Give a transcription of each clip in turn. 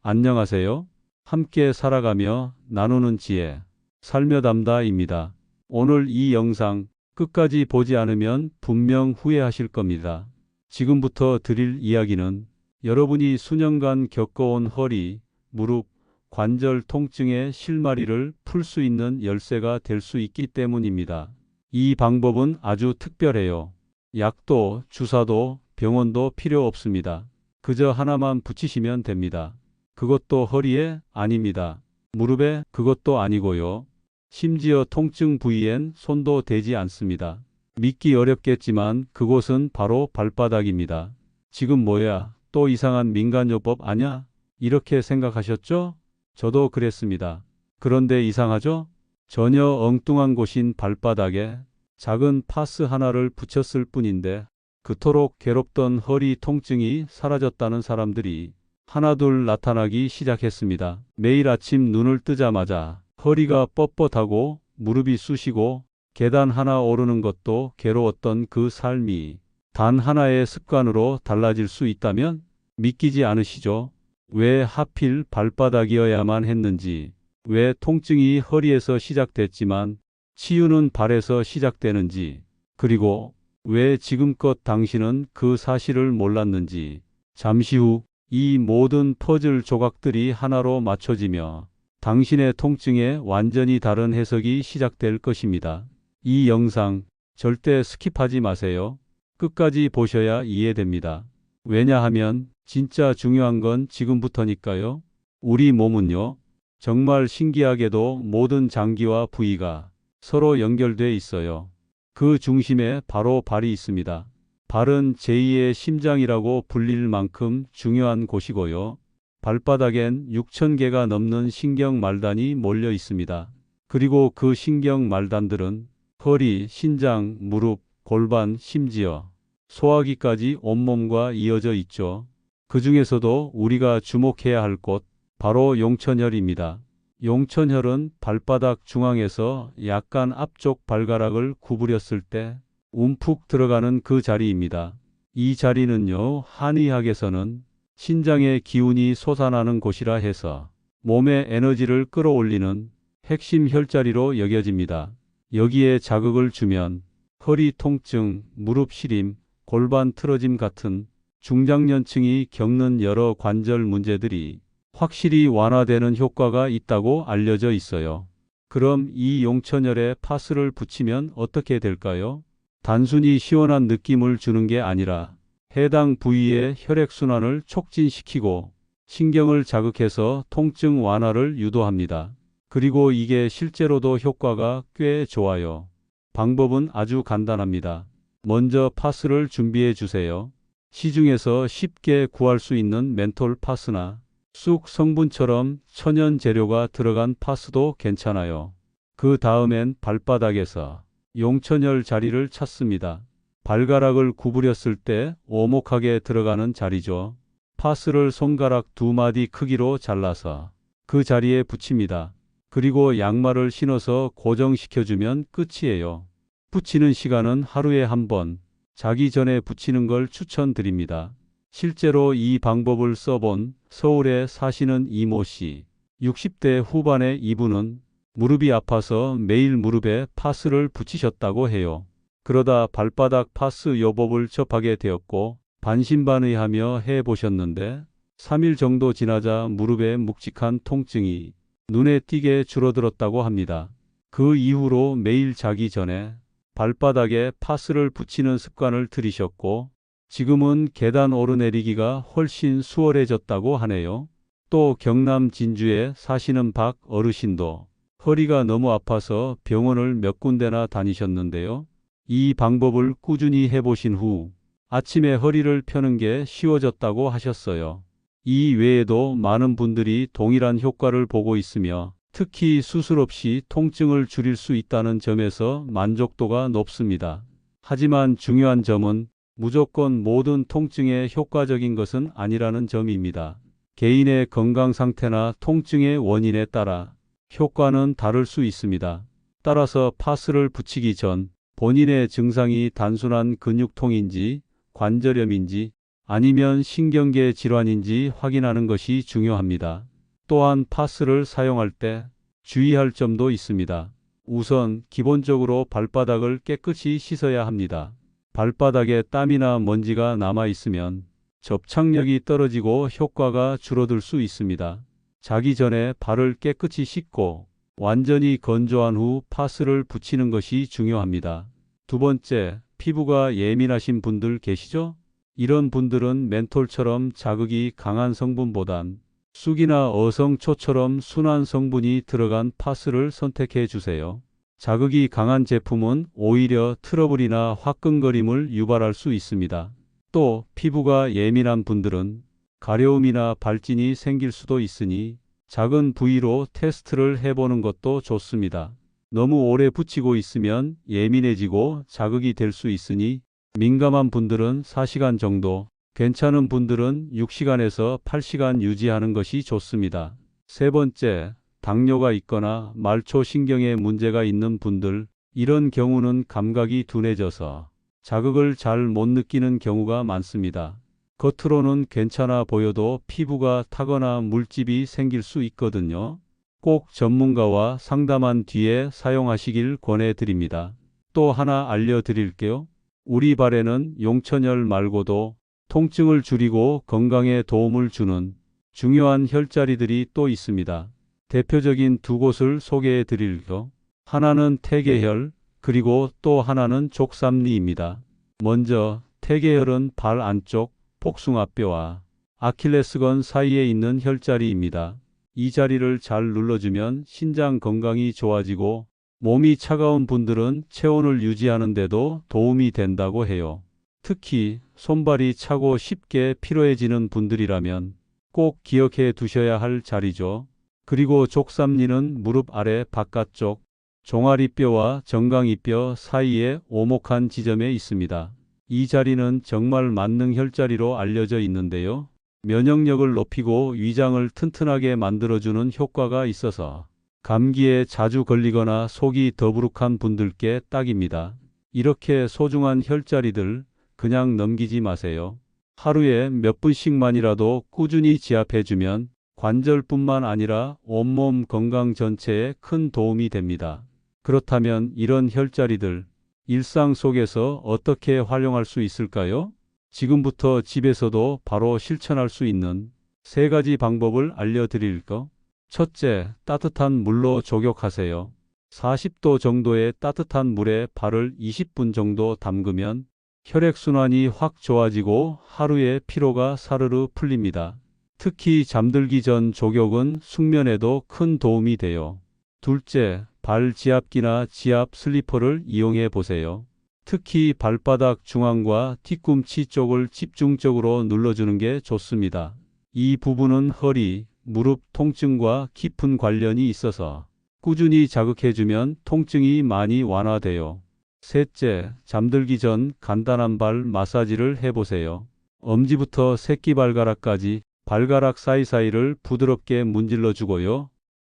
안녕하세요. 함께 살아가며 나누는 지혜, 살며담다입니다. 오늘 이 영상 끝까지 보지 않으면 분명 후회하실 겁니다. 지금부터 드릴 이야기는 여러분이 수년간 겪어온 허리, 무릎, 관절 통증의 실마리를 풀 수 있는 열쇠가 될 수 있기 때문입니다. 이 방법은 아주 특별해요. 약도, 주사도, 병원도 필요 없습니다. 그저 하나만 붙이시면 됩니다. 그것도 허리에 아닙니다. 무릎에 그것도 아니고요. 심지어 통증 부위엔 손도 대지 않습니다. 믿기 어렵겠지만 그곳은 바로 발바닥입니다. 지금 뭐야? 또 이상한 민간요법 아냐? 이렇게 생각하셨죠? 저도 그랬습니다. 그런데 이상하죠? 전혀 엉뚱한 곳인 발바닥에 작은 파스 하나를 붙였을 뿐인데 그토록 괴롭던 허리 통증이 사라졌다는 사람들이 하나둘 나타나기 시작했습니다. 매일 아침 눈을 뜨자마자 허리가 뻣뻣하고 무릎이 쑤시고 계단 하나 오르는 것도 괴로웠던 그 삶이 단 하나의 습관으로 달라질 수 있다면 믿기지 않으시죠? 왜 하필 발바닥이어야만 했는지, 왜 통증이 허리에서 시작됐지만 치유는 발에서 시작되는지, 그리고 왜 지금껏 당신은 그 사실을 몰랐는지, 잠시 후 이 모든 퍼즐 조각들이 하나로 맞춰지며 당신의 통증에 완전히 다른 해석이 시작될 것입니다. 이 영상 절대 스킵하지 마세요. 끝까지 보셔야 이해됩니다. 왜냐하면 진짜 중요한 건 지금부터니까요. 우리 몸은요, 정말 신기하게도 모든 장기와 부위가 서로 연결돼 있어요. 그 중심에 바로 발이 있습니다. 발은 제2의 심장이라고 불릴 만큼 중요한 곳이고요. 발바닥엔 6,000개가 넘는 신경 말단이 몰려 있습니다. 그리고 그 신경 말단들은 허리, 신장, 무릎, 골반, 심지어 소화기까지 온몸과 이어져 있죠. 그 중에서도 우리가 주목해야 할 곳, 바로 용천혈입니다. 용천혈은 발바닥 중앙에서 약간 앞쪽 발가락을 구부렸을 때 움푹 들어가는 그 자리입니다. 이 자리는요, 한의학에서는 신장의 기운이 솟아나는 곳이라 해서 몸의 에너지를 끌어올리는 핵심 혈자리로 여겨집니다. 여기에 자극을 주면 허리 통증, 무릎 시림, 골반 틀어짐 같은 중장년층이 겪는 여러 관절 문제들이 확실히 완화되는 효과가 있다고 알려져 있어요. 그럼 이 용천혈에 파스를 붙이면 어떻게 될까요? 단순히 시원한 느낌을 주는 게 아니라 해당 부위의 혈액순환을 촉진시키고 신경을 자극해서 통증 완화를 유도합니다. 그리고 이게 실제로도 효과가 꽤 좋아요. 방법은 아주 간단합니다. 먼저 파스를 준비해 주세요. 시중에서 쉽게 구할 수 있는 멘톨 파스나 쑥 성분처럼 천연 재료가 들어간 파스도 괜찮아요. 그 다음엔 발바닥에서 용천혈 자리를 찾습니다. 발가락을 구부렸을 때 오목하게 들어가는 자리죠. 파스를 손가락 2마디 크기로 잘라서 그 자리에 붙입니다. 그리고 양말을 신어서 고정시켜주면 끝이에요. 붙이는 시간은 하루에 한 번, 자기 전에 붙이는 걸 추천드립니다. 실제로 이 방법을 써본 서울에 사시는 이모 씨, 60대 후반의 이분은 무릎이 아파서 매일 무릎에 파스를 붙이셨다고 해요. 그러다 발바닥 파스 요법을 접하게 되었고 반신반의하며 해보셨는데 3일 정도 지나자 무릎의 묵직한 통증이 눈에 띄게 줄어들었다고 합니다. 그 이후로 매일 자기 전에 발바닥에 파스를 붙이는 습관을 들이셨고 지금은 계단 오르내리기가 훨씬 수월해졌다고 하네요. 또 경남 진주에 사시는 박 어르신도 허리가 너무 아파서 병원을 몇 군데나 다니셨는데요. 이 방법을 꾸준히 해보신 후 아침에 허리를 펴는 게 쉬워졌다고 하셨어요. 이 외에도 많은 분들이 동일한 효과를 보고 있으며 특히 수술 없이 통증을 줄일 수 있다는 점에서 만족도가 높습니다. 하지만 중요한 점은 무조건 모든 통증에 효과적인 것은 아니라는 점입니다. 개인의 건강 상태나 통증의 원인에 따라 효과는 다를 수 있습니다. 따라서 파스를 붙이기 전 본인의 증상이 단순한 근육통인지 관절염인지 아니면 신경계 질환인지 확인하는 것이 중요합니다. 또한 파스를 사용할 때 주의할 점도 있습니다. 우선 기본적으로 발바닥을 깨끗이 씻어야 합니다. 발바닥에 땀이나 먼지가 남아 있으면 접착력이 떨어지고 효과가 줄어들 수 있습니다. 자기 전에 발을 깨끗이 씻고 완전히 건조한 후 파스를 붙이는 것이 중요합니다. 두 번째, 피부가 예민하신 분들 계시죠? 이런 분들은 멘톨처럼 자극이 강한 성분보단 쑥이나 어성초처럼 순한 성분이 들어간 파스를 선택해 주세요. 자극이 강한 제품은 오히려 트러블이나 화끈거림을 유발할 수 있습니다. 또 피부가 예민한 분들은 가려움이나 발진이 생길 수도 있으니 작은 부위로 테스트를 해보는 것도 좋습니다. 너무 오래 붙이고 있으면 예민해지고 자극이 될 수 있으니 민감한 분들은 4시간 정도, 괜찮은 분들은 6시간에서 8시간 유지하는 것이 좋습니다. 세 번째, 당뇨가 있거나 말초신경에 문제가 있는 분들, 이런 경우는 감각이 둔해져서 자극을 잘 못 느끼는 경우가 많습니다. 겉으로는 괜찮아 보여도 피부가 타거나 물집이 생길 수 있거든요. 꼭 전문가와 상담한 뒤에 사용하시길 권해드립니다. 또 하나 알려드릴게요. 우리 발에는 용천혈 말고도 통증을 줄이고 건강에 도움을 주는 중요한 혈자리들이 또 있습니다. 대표적인 두 곳을 소개해 드릴게요. 하나는 태계혈, 그리고 또 하나는 족삼리입니다. 먼저 태계혈은 발 안쪽 복숭아뼈와 아킬레스건 사이에 있는 혈자리입니다. 이 자리를 잘 눌러주면 신장 건강이 좋아지고 몸이 차가운 분들은 체온을 유지하는 데도 도움이 된다고 해요. 특히 손발이 차고 쉽게 피로해지는 분들이라면 꼭 기억해 두셔야 할 자리죠. 그리고 족삼리는 무릎 아래 바깥쪽 종아리뼈와 정강이뼈 사이에 오목한 지점에 있습니다. 이 자리는 정말 만능 혈자리로 알려져 있는데요. 면역력을 높이고 위장을 튼튼하게 만들어주는 효과가 있어서 감기에 자주 걸리거나 속이 더부룩한 분들께 딱입니다. 이렇게 소중한 혈자리들 그냥 넘기지 마세요. 하루에 몇 분씩만이라도 꾸준히 지압해주면 관절뿐만 아니라 온몸 건강 전체에 큰 도움이 됩니다. 그렇다면 이런 혈자리들 일상 속에서 어떻게 활용할 수 있을까요? 지금부터 집에서도 바로 실천할 수 있는 3가지 방법을 알려드릴까? 첫째, 따뜻한 물로 족욕하세요. 40도 정도의 따뜻한 물에 발을 20분 정도 담그면 혈액순환이 확 좋아지고 하루의 피로가 사르르 풀립니다. 특히 잠들기 전 족욕은 숙면에도 큰 도움이 돼요. 둘째, 발 지압기나 지압 슬리퍼를 이용해 보세요. 특히 발바닥 중앙과 뒤꿈치 쪽을 집중적으로 눌러주는 게 좋습니다. 이 부분은 허리, 무릎 통증과 깊은 관련이 있어서 꾸준히 자극해주면 통증이 많이 완화돼요. 셋째, 잠들기 전 간단한 발 마사지를 해보세요. 엄지부터 새끼발가락까지 발가락 사이사이를 부드럽게 문질러 주고요.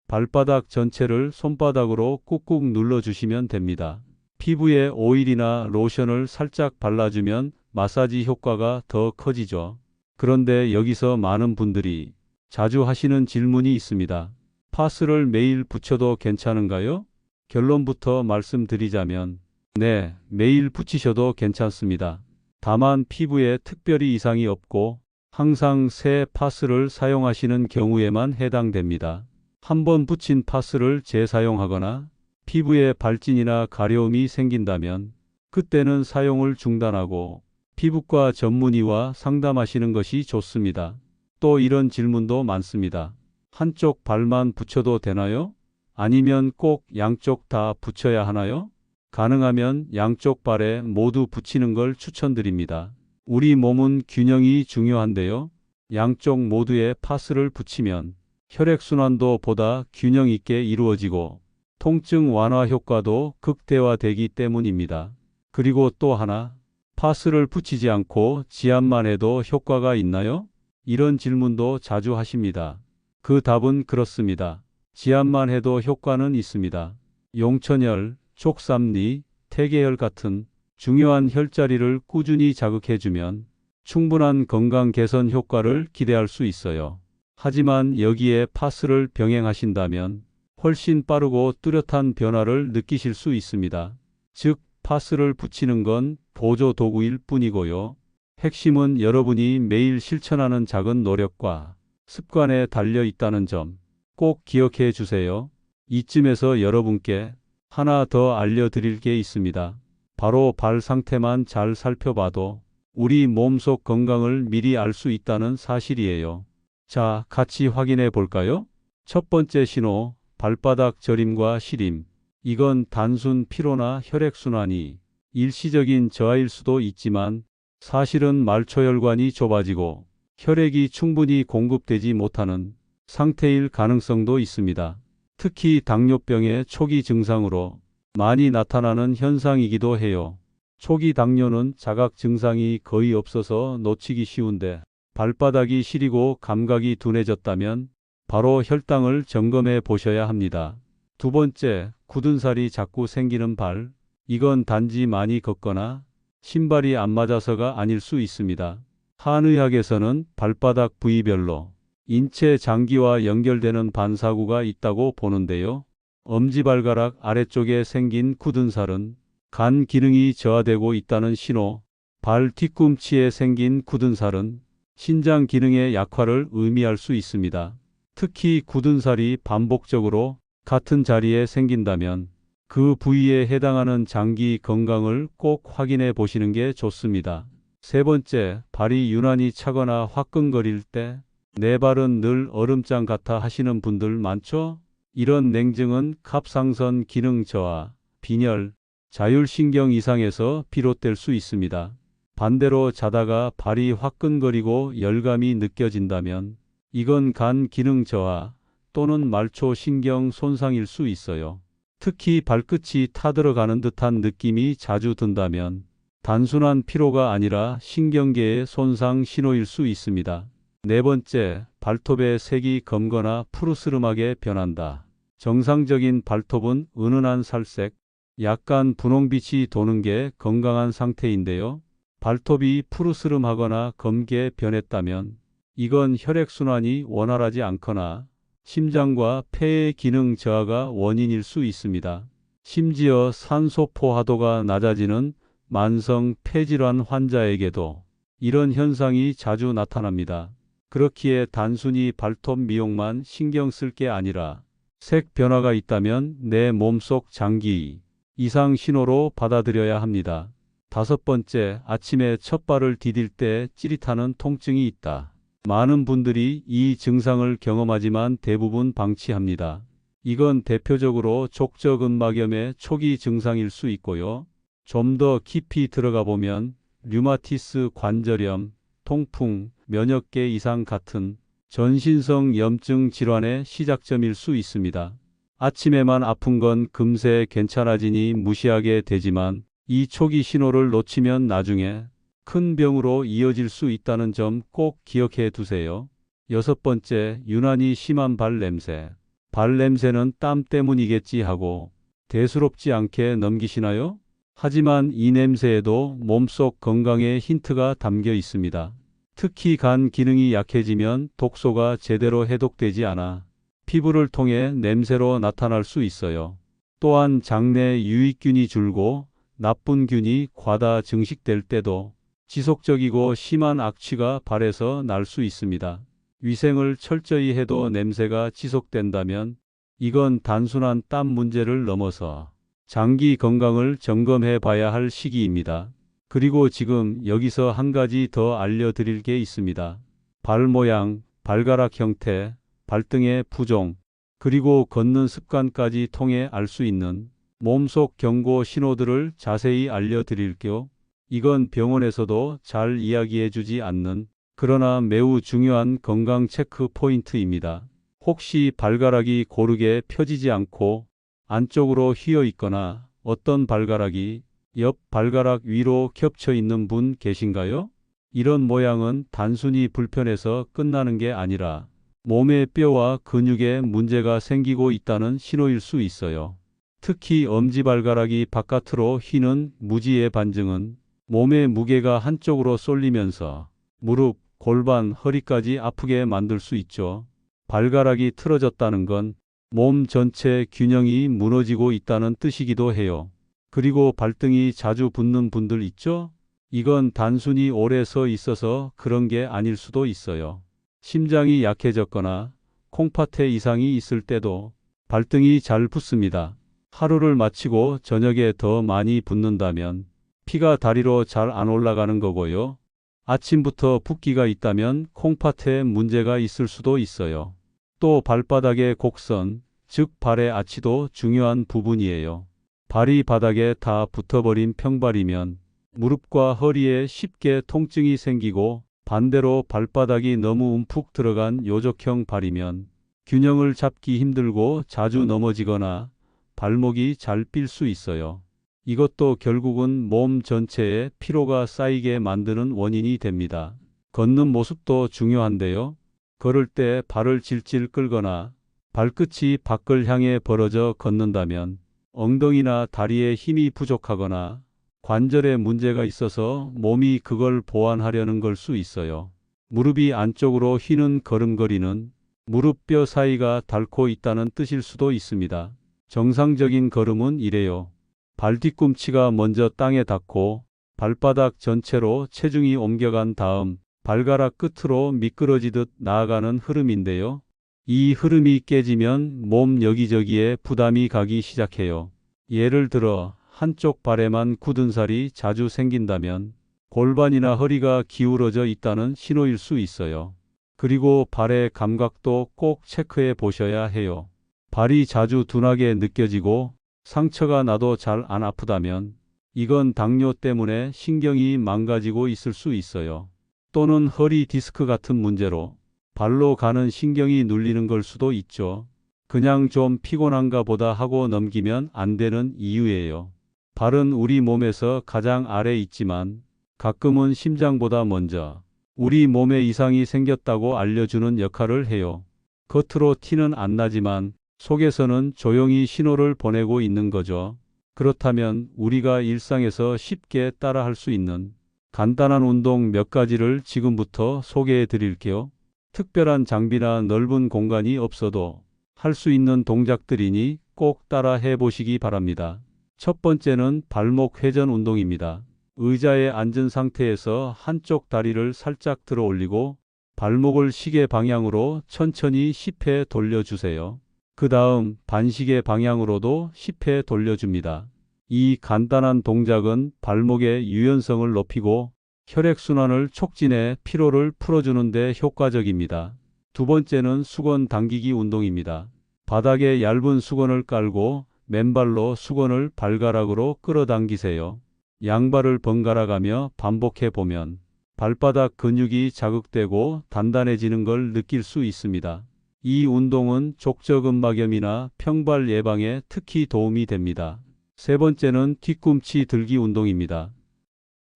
발바닥 전체를 손바닥으로 꾹꾹 눌러주시면 됩니다. 피부에 오일이나 로션을 살짝 발라주면 마사지 효과가 더 커지죠. 그런데 여기서 많은 분들이 자주 하시는 질문이 있습니다. 파스를 매일 붙여도 괜찮은가요? 결론부터 말씀드리자면 네, 매일 붙이셔도 괜찮습니다. 다만 피부에 특별히 이상이 없고 항상 새 파스를 사용하시는 경우에만 해당됩니다. 한번 붙인 파스를 재사용하거나 피부에 발진이나 가려움이 생긴다면 그때는 사용을 중단하고 피부과 전문의와 상담하시는 것이 좋습니다. 또 이런 질문도 많습니다. 한쪽 발만 붙여도 되나요? 아니면 꼭 양쪽 다 붙여야 하나요? 가능하면 양쪽 발에 모두 붙이는 걸 추천드립니다. 우리 몸은 균형이 중요한데요. 양쪽 모두에 파스를 붙이면 혈액순환도 보다 균형 있게 이루어지고 통증 완화 효과도 극대화되기 때문입니다. 그리고 또 하나, 파스를 붙이지 않고 지압만 해도 효과가 있나요? 이런 질문도 자주 하십니다. 그 답은 그렇습니다. 지압만 해도 효과는 있습니다. 용천혈, 족삼리, 태계혈 같은 중요한 혈자리를 꾸준히 자극해주면 충분한 건강 개선 효과를 기대할 수 있어요. 하지만 여기에 파스를 병행하신다면 훨씬 빠르고 뚜렷한 변화를 느끼실 수 있습니다. 즉, 파스를 붙이는 건 보조 도구일 뿐이고요. 핵심은 여러분이 매일 실천하는 작은 노력과 습관에 달려 있다는 점 꼭 기억해 주세요. 이쯤에서 여러분께 하나 더 알려드릴 게 있습니다. 바로 발 상태만 잘 살펴봐도 우리 몸속 건강을 미리 알 수 있다는 사실이에요. 자, 같이 확인해 볼까요? 첫 번째 신호, 발바닥 저림과 시림. 이건 단순 피로나 혈액순환이 일시적인 저하일 수도 있지만 사실은 말초혈관이 좁아지고 혈액이 충분히 공급되지 못하는 상태일 가능성도 있습니다. 특히 당뇨병의 초기 증상으로 많이 나타나는 현상이기도 해요. 초기 당뇨는 자각 증상이 거의 없어서 놓치기 쉬운데 발바닥이 시리고 감각이 둔해졌다면 바로 혈당을 점검해 보셔야 합니다. 두 번째, 굳은 살이 자꾸 생기는 발. 이건 단지 많이 걷거나 신발이 안 맞아서가 아닐 수 있습니다. 한의학에서는 발바닥 부위별로 인체 장기와 연결되는 반사구가 있다고 보는데요. 엄지발가락 아래쪽에 생긴 굳은 살은 간 기능이 저하되고 있다는 신호, 발 뒤꿈치에 생긴 굳은 살은 신장 기능의 약화를 의미할 수 있습니다. 특히 굳은 살이 반복적으로 같은 자리에 생긴다면 그 부위에 해당하는 장기 건강을 꼭 확인해 보시는 게 좋습니다. 세 번째, 발이 유난히 차거나 화끈거릴 때 내 발은 늘 얼음장 같아 하시는 분들 많죠? 이런 냉증은 갑상선 기능 저하, 빈혈, 자율신경 이상에서 비롯될 수 있습니다. 반대로 자다가 발이 화끈거리고 열감이 느껴진다면 이건 간 기능 저하 또는 말초 신경 손상일 수 있어요. 특히 발끝이 타들어가는 듯한 느낌이 자주 든다면 단순한 피로가 아니라 신경계의 손상 신호일 수 있습니다. 네 번째, 발톱의 색이 검거나 푸르스름하게 변한다. 정상적인 발톱은 은은한 살색, 약간 분홍빛이 도는 게 건강한 상태인데요. 발톱이 푸르스름하거나 검게 변했다면 이건 혈액순환이 원활하지 않거나 심장과 폐의 기능 저하가 원인일 수 있습니다. 심지어 산소 포화도가 낮아지는 만성 폐질환 환자에게도 이런 현상이 자주 나타납니다. 그렇기에 단순히 발톱 미용만 신경 쓸 게 아니라 색 변화가 있다면 내 몸속 장기 이상 신호로 받아들여야 합니다. 다섯 번째, 아침에 첫 발을 디딜 때 찌릿하는 통증이 있다. 많은 분들이 이 증상을 경험하지만 대부분 방치합니다. 이건 대표적으로 족저근막염의 초기 증상일 수 있고요. 좀 더 깊이 들어가 보면 류마티스 관절염, 통풍, 면역계 이상 같은 전신성 염증 질환의 시작점일 수 있습니다. 아침에만 아픈 건 금세 괜찮아지니 무시하게 되지만 이 초기 신호를 놓치면 나중에 큰 병으로 이어질 수 있다는 점 꼭 기억해 두세요. 여섯 번째, 유난히 심한 발 냄새. 발 냄새는 땀 때문이겠지 하고 대수롭지 않게 넘기시나요? 하지만 이 냄새에도 몸속 건강의 힌트가 담겨 있습니다. 특히 간 기능이 약해지면 독소가 제대로 해독되지 않아 피부를 통해 냄새로 나타날 수 있어요. 또한 장내 유익균이 줄고 나쁜 균이 과다 증식될 때도 지속적이고 심한 악취가 발에서 날 수 있습니다. 위생을 철저히 해도 냄새가 지속된다면 이건 단순한 땀 문제를 넘어서 장기 건강을 점검해 봐야 할 시기입니다. 그리고 지금 여기서 한 가지 더 알려드릴 게 있습니다. 발 모양, 발가락 형태, 발등의 부종, 그리고 걷는 습관까지 통해 알 수 있는 몸속 경고 신호들을 자세히 알려드릴게요. 이건 병원에서도 잘 이야기해 주지 않는 그러나 매우 중요한 건강 체크 포인트입니다. 혹시 발가락이 고르게 펴지지 않고 안쪽으로 휘어 있거나 어떤 발가락이 옆 발가락 위로 겹쳐 있는 분 계신가요? 이런 모양은 단순히 불편해서 끝나는 게 아니라 몸의 뼈와 근육에 문제가 생기고 있다는 신호일 수 있어요. 특히 엄지발가락이 바깥으로 휘는 무지의 반증은 몸의 무게가 한쪽으로 쏠리면서 무릎, 골반, 허리까지 아프게 만들 수 있죠. 발가락이 틀어졌다는 건 몸 전체 균형이 무너지고 있다는 뜻이기도 해요. 그리고 발등이 자주 붓는 분들 있죠? 이건 단순히 오래 서 있어서 그런 게 아닐 수도 있어요. 심장이 약해졌거나 콩팥에 이상이 있을 때도 발등이 잘 붓습니다. 하루를 마치고 저녁에 더 많이 붓는다면 피가 다리로 잘 안 올라가는 거고요. 아침부터 붓기가 있다면 콩팥에 문제가 있을 수도 있어요. 또 발바닥의 곡선, 즉 발의 아치도 중요한 부분이에요. 발이 바닥에 다 붙어버린 평발이면 무릎과 허리에 쉽게 통증이 생기고, 반대로 발바닥이 너무 움푹 들어간 요적형 발이면 균형을 잡기 힘들고 자주 넘어지거나 발목이 잘 삘 수 있어요. 이것도 결국은 몸 전체에 피로가 쌓이게 만드는 원인이 됩니다. 걷는 모습도 중요한데요. 걸을 때 발을 질질 끌거나 발끝이 밖을 향해 벌어져 걷는다면 엉덩이나 다리에 힘이 부족하거나 관절에 문제가 있어서 몸이 그걸 보완하려는 걸 수 있어요. 무릎이 안쪽으로 휘는 걸음걸이는 무릎뼈 사이가 닳고 있다는 뜻일 수도 있습니다. 정상적인 걸음은 이래요. 발 뒤꿈치가 먼저 땅에 닿고 발바닥 전체로 체중이 옮겨간 다음 발가락 끝으로 미끄러지듯 나아가는 흐름인데요. 이 흐름이 깨지면 몸 여기저기에 부담이 가기 시작해요. 예를 들어 한쪽 발에만 굳은 살이 자주 생긴다면 골반이나 허리가 기울어져 있다는 신호일 수 있어요. 그리고 발의 감각도 꼭 체크해 보셔야 해요. 발이 자주 둔하게 느껴지고 상처가 나도 잘 안 아프다면 이건 당뇨 때문에 신경이 망가지고 있을 수 있어요. 또는 허리 디스크 같은 문제로 발로 가는 신경이 눌리는 걸 수도 있죠. 그냥 좀 피곤한가 보다 하고 넘기면 안 되는 이유예요. 발은 우리 몸에서 가장 아래에 있지만 가끔은 심장보다 먼저 우리 몸에 이상이 생겼다고 알려주는 역할을 해요. 겉으로 티는 안 나지만 속에서는 조용히 신호를 보내고 있는 거죠. 그렇다면 우리가 일상에서 쉽게 따라할 수 있는 간단한 운동 몇 가지를 지금부터 소개해 드릴게요. 특별한 장비나 넓은 공간이 없어도 할 수 있는 동작들이니 꼭 따라 해 보시기 바랍니다. 첫 번째는 발목 회전 운동입니다. 의자에 앉은 상태에서 한쪽 다리를 살짝 들어 올리고 발목을 시계 방향으로 천천히 10회 돌려주세요. 그 다음 반시계 방향으로도 10회 돌려줍니다. 이 간단한 동작은 발목의 유연성을 높이고 혈액순환을 촉진해 피로를 풀어주는 데 효과적입니다. 두 번째는 수건 당기기 운동입니다. 바닥에 얇은 수건을 깔고 맨발로 수건을 발가락으로 끌어당기세요. 양발을 번갈아 가며 반복해 보면 발바닥 근육이 자극되고 단단해지는 걸 느낄 수 있습니다. 이 운동은 족저근막염이나 평발 예방에 특히 도움이 됩니다. 세 번째는 뒤꿈치 들기 운동입니다.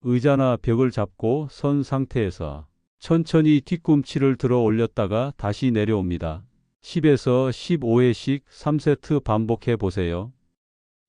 의자나 벽을 잡고 선 상태에서 천천히 뒤꿈치를 들어 올렸다가 다시 내려옵니다. 10에서 15회씩 3세트 반복해 보세요.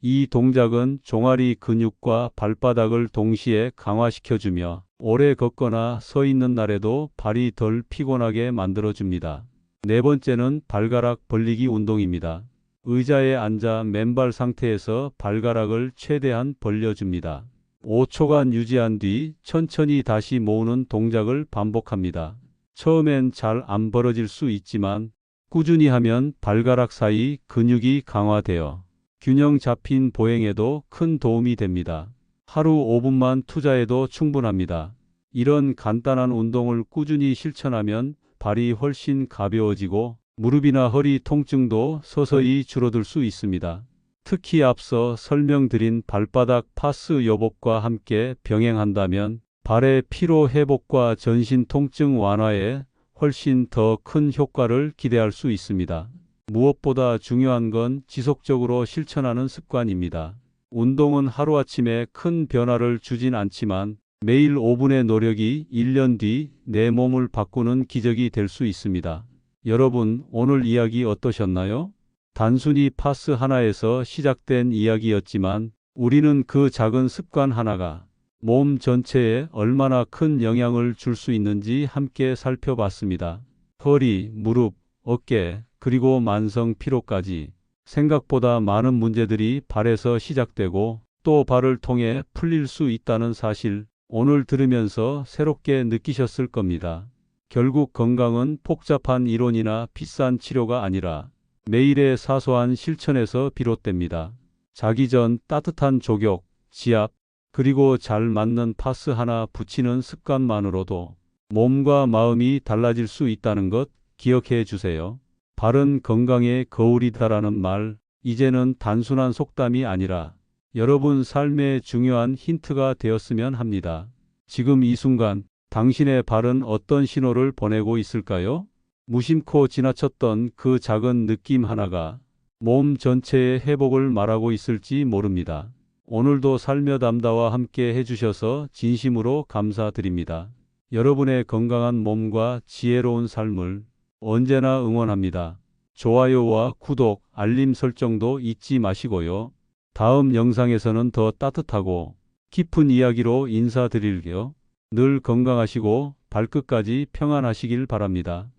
이 동작은 종아리 근육과 발바닥을 동시에 강화시켜주며 오래 걷거나 서 있는 날에도 발이 덜 피곤하게 만들어줍니다. 네 번째는 발가락 벌리기 운동입니다. 의자에 앉아 맨발 상태에서 발가락을 최대한 벌려줍니다. 5초간 유지한 뒤 천천히 다시 모으는 동작을 반복합니다. 처음엔 잘 안 벌어질 수 있지만 꾸준히 하면 발가락 사이 근육이 강화되어 균형 잡힌 보행에도 큰 도움이 됩니다. 하루 5분만 투자해도 충분합니다. 이런 간단한 운동을 꾸준히 실천하면 발이 훨씬 가벼워지고 무릎이나 허리 통증도 서서히 줄어들 수 있습니다. 특히 앞서 설명드린 발바닥 파스 요법과 함께 병행한다면 발의 피로 회복과 전신 통증 완화에 훨씬 더 큰 효과를 기대할 수 있습니다. 무엇보다 중요한 건 지속적으로 실천하는 습관입니다. 운동은 하루아침에 큰 변화를 주진 않지만 매일 5분의 노력이 1년 뒤 내 몸을 바꾸는 기적이 될 수 있습니다. 여러분, 오늘 이야기 어떠셨나요? 단순히 파스 하나에서 시작된 이야기였지만 우리는 그 작은 습관 하나가 몸 전체에 얼마나 큰 영향을 줄 수 있는지 함께 살펴봤습니다. 허리, 무릎, 어깨, 그리고 만성 피로까지 생각보다 많은 문제들이 발에서 시작되고 또 발을 통해 풀릴 수 있다는 사실, 오늘 들으면서 새롭게 느끼셨을 겁니다. 결국 건강은 복잡한 이론이나 비싼 치료가 아니라 매일의 사소한 실천에서 비롯됩니다. 자기 전 따뜻한 족욕, 지압, 그리고 잘 맞는 파스 하나 붙이는 습관만으로도 몸과 마음이 달라질 수 있다는 것 기억해 주세요. 발은 건강의 거울이다라는 말, 이제는 단순한 속담이 아니라 여러분 삶의 중요한 힌트가 되었으면 합니다. 지금 이 순간 당신의 발은 어떤 신호를 보내고 있을까요? 무심코 지나쳤던 그 작은 느낌 하나가 몸 전체의 회복을 말하고 있을지 모릅니다. 오늘도 살며담다와 함께 해주셔서 진심으로 감사드립니다. 여러분의 건강한 몸과 지혜로운 삶을 언제나 응원합니다. 좋아요와 구독, 알림 설정도 잊지 마시고요. 다음 영상에서는 더 따뜻하고 깊은 이야기로 인사드릴게요. 늘 건강하시고 발끝까지 평안하시길 바랍니다.